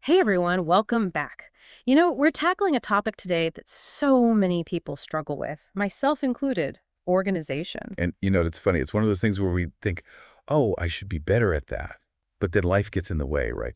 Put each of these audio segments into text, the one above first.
Hey everyone, welcome back. We're tackling a topic today that so many people struggle with, myself included, organization. And it's funny. It's one of those things where we think, oh, I should be better at that. But then life gets in the way, right?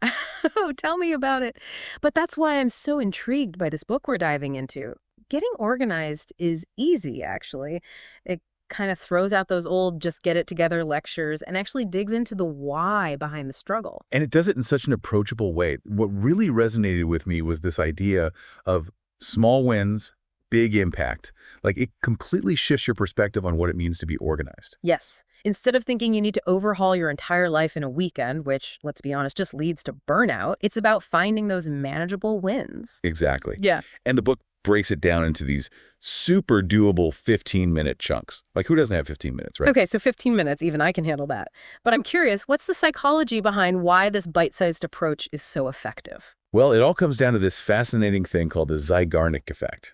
Oh, tell me about it. But that's why I'm so intrigued by this book we're diving into. Getting organized is easy, actually. It kind of throws out those old just get it together lectures and actually digs into the why behind the struggle. And it does it in such an approachable way. What really resonated with me was this idea of small wins, big impact. Like it completely shifts your perspective on what it means to be organized. Yes. Instead of thinking you need to overhaul your entire life in a weekend, which, let's be honest, just leads to burnout, it's about finding those manageable wins. Exactly. Yeah. And the book breaks it down into these super doable 15-minute chunks. Like who doesn't have 15 minutes, right? Okay, so 15 minutes, even I can handle that. But I'm curious, what's the psychology behind why this bite-sized approach is so effective? Well, it all comes down to this fascinating thing called the Zygarnik effect.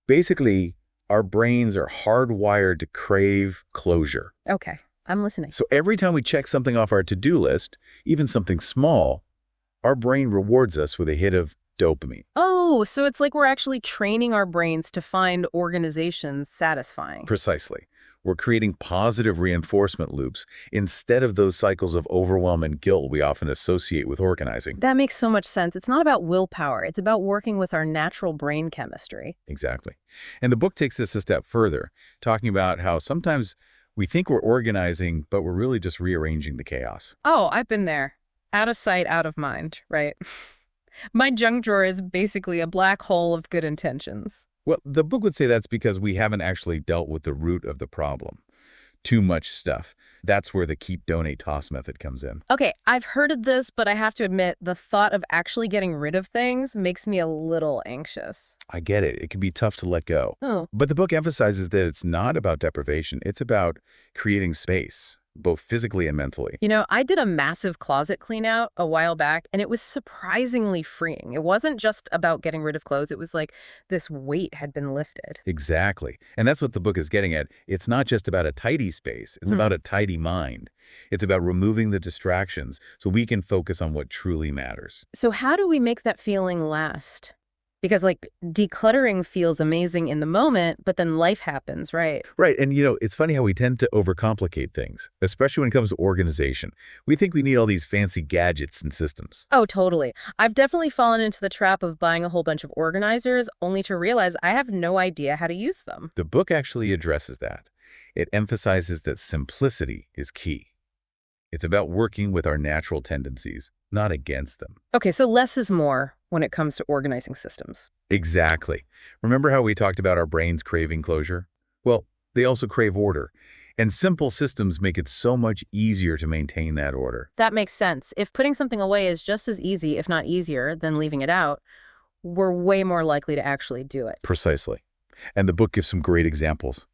Basically, our brains are hardwired to crave closure. Okay, I'm listening. So every time we check something off our to-do list, even something small, our brain rewards us with a hit of dopamine. Oh, so it's like we're actually training our brains to find organization satisfying. Precisely. We're creating positive reinforcement loops instead of those cycles of overwhelm and guilt we often associate with organizing. That makes so much sense. It's not about willpower. It's about working with our natural brain chemistry. Exactly. And the book takes this a step further, talking about how sometimes we think we're organizing, but we're really just rearranging the chaos. Oh, I've been there. Out of sight, out of mind, right? My junk drawer is basically a black hole of good intentions. Well, the book would say that's because we haven't actually dealt with the root of the problem. Too much stuff. That's where the keep, donate, toss method comes in. Okay, I've heard of this, but I have to admit, the thought of actually getting rid of things makes me a little anxious. I get it. It can be tough to let go. Oh, But the book emphasizes that it's not about deprivation. It's about creating space, both physically and mentally. I did a massive closet clean out a while back, and it was surprisingly freeing. It wasn't just about getting rid of clothes. It was like this weight had been lifted. Exactly. And that's what the book is getting at. It's not just about a tidy space. It's about a tidy mind. It's about removing the distractions so we can focus on what truly matters. So how do we make that feeling last? Because, decluttering feels amazing in the moment, but then life happens, right? Right. And, it's funny how we tend to overcomplicate things, especially when it comes to organization. We think we need all these fancy gadgets and systems. Oh, totally. I've definitely fallen into the trap of buying a whole bunch of organizers only to realize I have no idea how to use them. The book actually addresses that. It emphasizes that simplicity is key. It's about working with our natural tendencies, not against them. Okay, so less is more when it comes to organizing systems. Exactly. Remember how we talked about our brains craving closure? Well, they also crave order. And simple systems make it so much easier to maintain that order. That makes sense. If putting something away is just as easy, if not easier, than leaving it out, we're way more likely to actually do it. Precisely. And the book gives some great examples,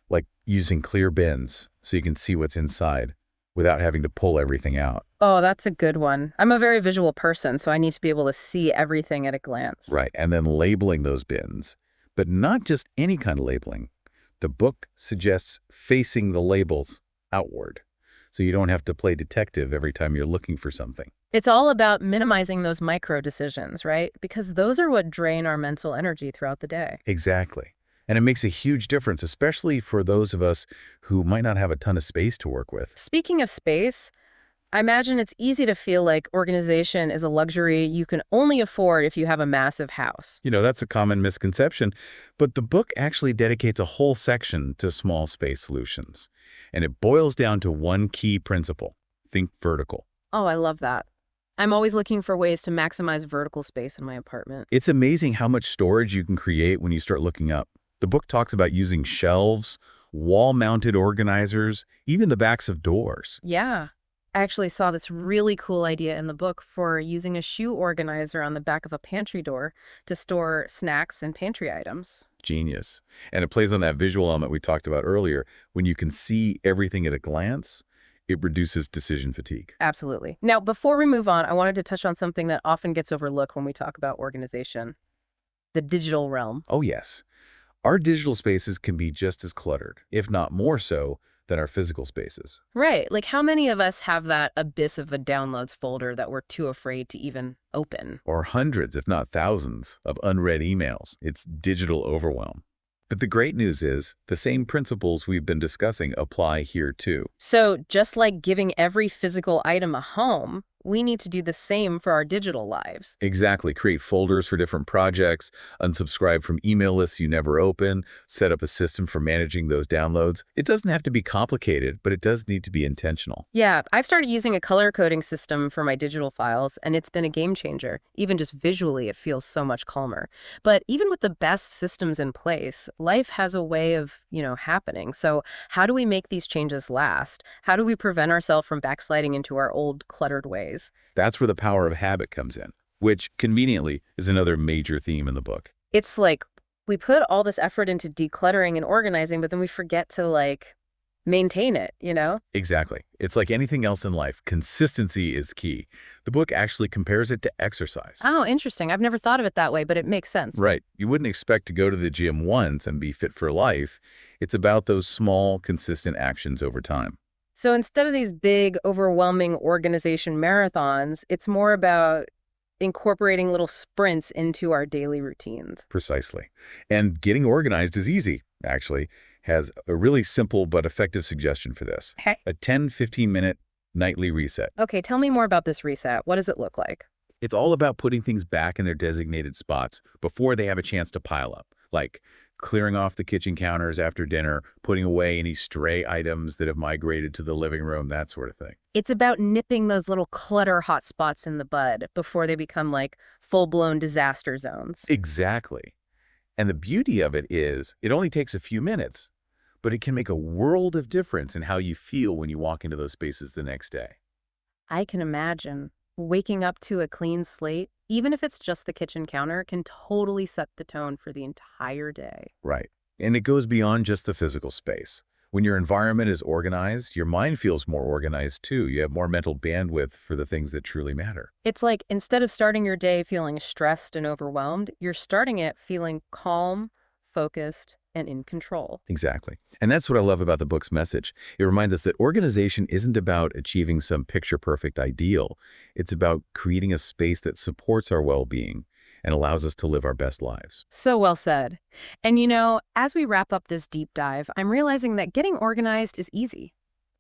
like using clear bins so you can see what's inside without having to pull everything out. Oh, that's a good one. I'm a very visual person, so I need to be able to see everything at a glance. Right. And then labeling those bins, but not just any kind of labeling. The book suggests facing the labels outward, so you don't have to play detective every time you're looking for something. It's all about minimizing those micro decisions, right? Because those are what drain our mental energy throughout the day. Exactly. And it makes a huge difference, especially for those of us who might not have a ton of space to work with. Speaking of space, I imagine it's easy to feel like organization is a luxury you can only afford if you have a massive house. That's a common misconception, but the book actually dedicates a whole section to small space solutions. And it boils down to one key principle: think vertical. Oh, I love that. I'm always looking for ways to maximize vertical space in my apartment. It's amazing how much storage you can create when you start looking up. The book talks about using shelves, wall-mounted organizers, even the backs of doors. Yeah. I actually saw this really cool idea in the book for using a shoe organizer on the back of a pantry door to store snacks and pantry items. Genius. And it plays on that visual element we talked about earlier. When you can see everything at a glance, it reduces decision fatigue. Absolutely. Now, before we move on, I wanted to touch on something that often gets overlooked when we talk about organization: the digital realm. Oh, yes. Our digital spaces can be just as cluttered, if not more so, than our physical spaces. Right. Like, how many of us have that abyss of a downloads folder that we're too afraid to even open? Or hundreds, if not thousands, of unread emails. It's digital overwhelm. But the great news is the same principles we've been discussing apply here too. So, just like giving every physical item a home, we need to do the same for our digital lives. Exactly. Create folders for different projects, unsubscribe from email lists you never open, set up a system for managing those downloads. It doesn't have to be complicated, but it does need to be intentional. Yeah, I've started using a color coding system for my digital files, and it's been a game changer. Even just visually, it feels so much calmer. But even with the best systems in place, life has a way of, happening. So how do we make these changes last? How do we prevent ourselves from backsliding into our old cluttered ways? That's where the power of habit comes in, which conveniently is another major theme in the book. It's like we put all this effort into decluttering and organizing, but then we forget to maintain it. Exactly. It's like anything else in life. Consistency is key. The book actually compares it to exercise. Oh, interesting. I've never thought of it that way, but it makes sense. Right. You wouldn't expect to go to the gym once and be fit for life. It's about those small, consistent actions over time. So instead of these big, overwhelming organization marathons, it's more about incorporating little sprints into our daily routines. Precisely. And getting organized is easy, actually. Has a really simple but effective suggestion for this. Hey. A 10-15-minute nightly reset. Okay, tell me more about this reset. What does it look like? It's all about putting things back in their designated spots before they have a chance to pile up, like clearing off the kitchen counters after dinner, putting away any stray items that have migrated to the living room, that sort of thing. It's about nipping those little clutter hotspots in the bud before they become full-blown disaster zones. Exactly. And the beauty of it is it only takes a few minutes, but it can make a world of difference in how you feel when you walk into those spaces the next day. I can imagine waking up to a clean slate, even if it's just the kitchen counter, can totally set the tone for the entire day. Right. And it goes beyond just the physical space. When your environment is organized, your mind feels more organized too. You have more mental bandwidth for the things that truly matter. It's like instead of starting your day feeling stressed and overwhelmed, you're starting it feeling calm, focused, and in control. Exactly. And that's what I love about the book's message. It reminds us that organization isn't about achieving some picture-perfect ideal. It's about creating a space that supports our well-being and allows us to live our best lives. So well said. And as we wrap up this deep dive, I'm realizing that getting organized is easy.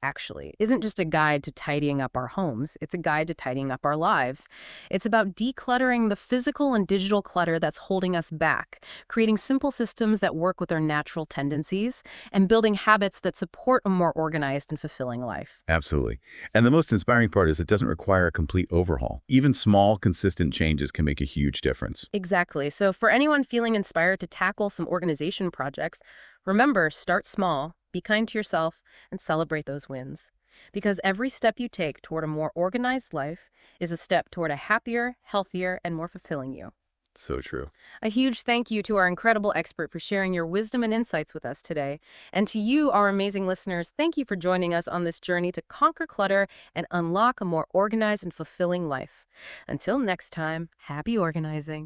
Actually, isn't just a guide to tidying up our homes. It's a guide to tidying up our lives. It's about decluttering the physical and digital clutter that's holding us back, creating simple systems that work with our natural tendencies, and building habits that support a more organized and fulfilling life. Absolutely. And the most inspiring part is it doesn't require a complete overhaul. Even small, consistent changes can make a huge difference. Exactly. So for anyone feeling inspired to tackle some organization projects, remember, start small. Be kind to yourself and celebrate those wins. Because every step you take toward a more organized life is a step toward a happier, healthier, and more fulfilling you. So true. A huge thank you to our incredible expert for sharing your wisdom and insights with us today. And to you, our amazing listeners, thank you for joining us on this journey to conquer clutter and unlock a more organized and fulfilling life. Until next time, happy organizing.